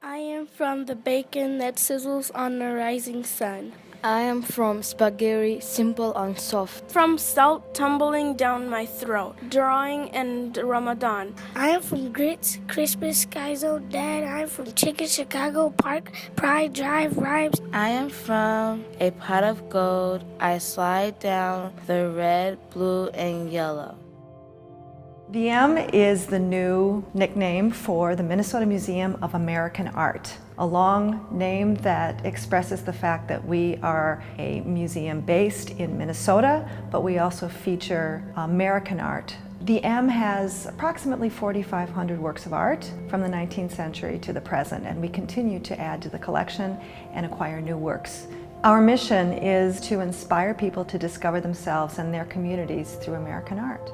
I am from the bacon that sizzles on the rising sun. I am from spaghetti, simple and soft. From salt tumbling down my throat, drawing and Ramadan. I am from grits, Christmas, skies, oh dad. I am from Chicken, Chicago, Park, Pride, Drive, Rhymes. I am from a pot of gold. I slide down the red, blue, and yellow. The M is the new nickname for the Minnesota Museum of American Art, a long name that expresses the fact that we are a museum based in Minnesota, but we also feature American art. The M has approximately 4,500 works of art from the 19th century to the present, and we continue to add to the collection and acquire new works. Our mission is to inspire people to discover themselves and their communities through American art.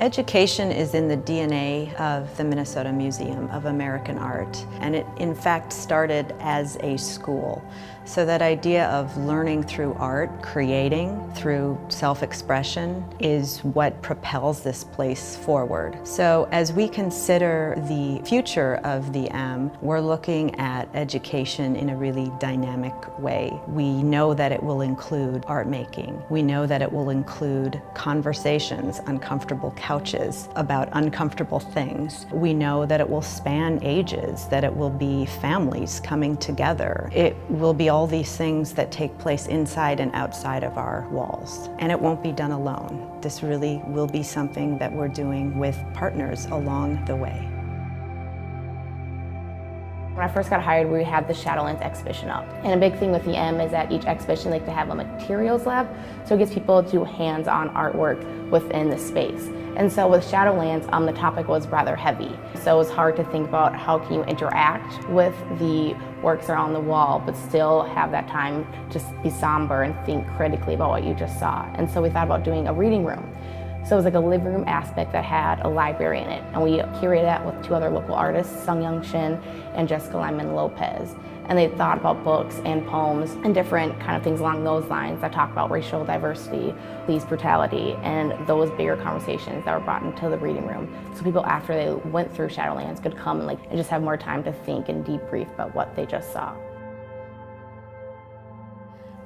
Education is in the DNA of the Minnesota Museum of American Art, and it in fact started as a school. So that idea of learning through art, creating through self-expression is what propels this place forward. So as we consider the future of the M, we're looking at education in a really dynamic way. We know that it will include art making. We know that it will include conversations, uncomfortable couches about uncomfortable things. We know that it will span ages, that it will be families coming together. It will be all these things that take place inside and outside of our walls. And it won't be done alone. This really will be something that we're doing with partners along the way. When I first got hired, we had the Shadowlands exhibition up. And a big thing with the M is that each exhibition like to have a materials lab, so it gets people to do hands-on artwork within the space. And so with Shadowlands, the topic was rather heavy. So it was hard to think about how can you interact with the works that are on the wall, but still have that time to be somber and think critically about what you just saw. And so we thought about doing a reading room. So it was like a living room aspect that had a library in it. And we curated that with two other local artists, Sung-Young Shin and Jessica Lyman Lopez. And they thought about books and poems and different kind of things along those lines that talk about racial diversity, police brutality, and those bigger conversations that were brought into the reading room. So people after they went through Shadowlands could come and just have more time to think and debrief about what they just saw.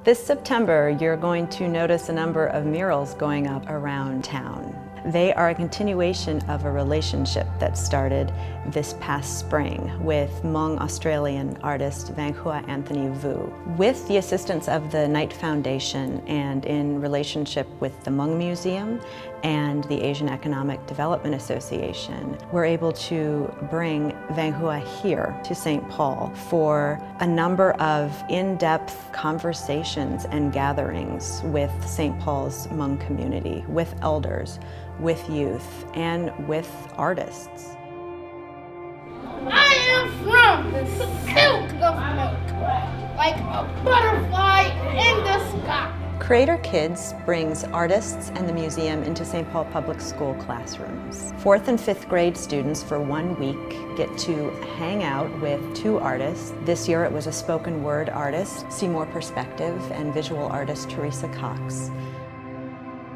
This September, you're going to notice a number of murals going up around town. They are a continuation of a relationship that started this past spring with Hmong Australian artist Vang Hua Anthony Vu. With the assistance of the Knight Foundation and in relationship with the Hmong Museum and the Asian Economic Development Association, we're able to bring Vang Hua here to St. Paul for a number of in-depth conversations and gatherings with St. Paul's Hmong community, with elders, with youth, and with artists. I am from the silk of milk, like a butterfly in the sky. Creator Kids brings artists and the museum into St. Paul Public School classrooms. 4th and 5th grade students for 1 week get to hang out with two artists. This year it was a spoken word artist, Seymour Perspective, and visual artist Teresa Cox.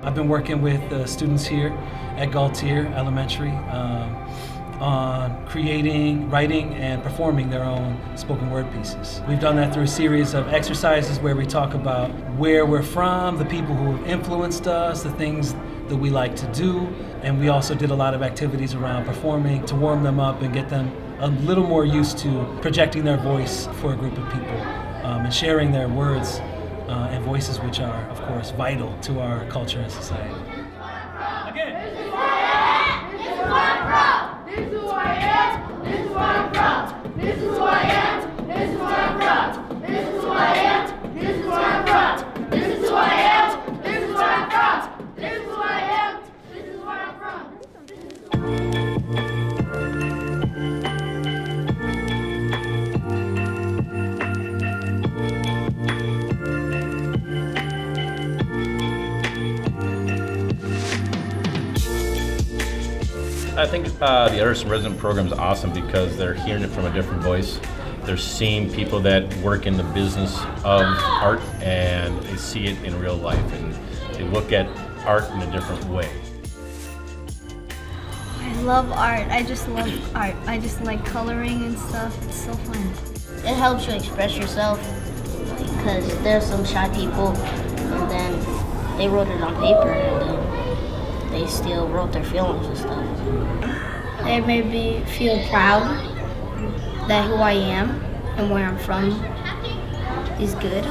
I've been working with students here at Gaultier Elementary on creating, writing, and performing their own spoken word pieces. We've done that through a series of exercises where we talk about where we're from, the people who have influenced us, the things that we like to do, and we also did a lot of activities around performing to warm them up and get them a little more used to projecting their voice for a group of people and sharing their words and voices, which are, of course, vital to our culture and society. Again. This is who I am. This is who I am. This is who I'm from. This is who I am. This is who I'm from. This is who I am. This is who I'm from. This is who I am. This is who I'm from. This is who I am. This is who I'm from. I think the Artist in Resident program is awesome because they're hearing it from a different voice. They're seeing people that work in the business of art and they see it in real life and they look at art in a different way. My love art. I just love art. I just like coloring and stuff. It's so fun. It helps you express yourself because there's some shy people and then they wrote it on paper and then they still wrote their feelings and stuff. It made me feel proud that who I am and where I'm from is good.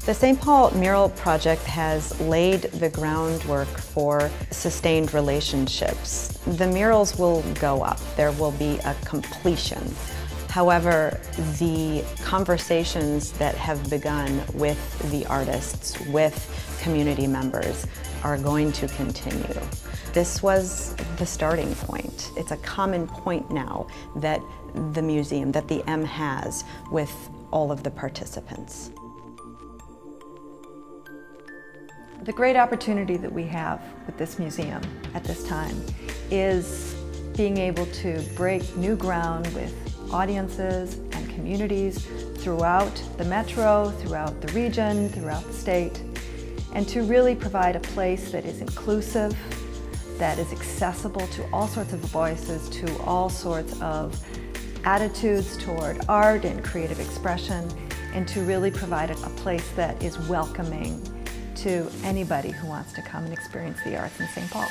The St. Paul Mural Project has laid the groundwork for sustained relationships. The murals will go up. There will be a completion. However, the conversations that have begun with the artists, with community members, are going to continue. This was the starting point. It's a common point now that the museum, that the M has with all of the participants. The great opportunity that we have with this museum at this time is being able to break new ground with audiences and communities throughout the metro, throughout the region, throughout the state, and to really provide a place that is inclusive, that is accessible to all sorts of voices, to all sorts of attitudes toward art and creative expression, and to really provide a place that is welcoming to anybody who wants to come and experience the arts in St. Paul.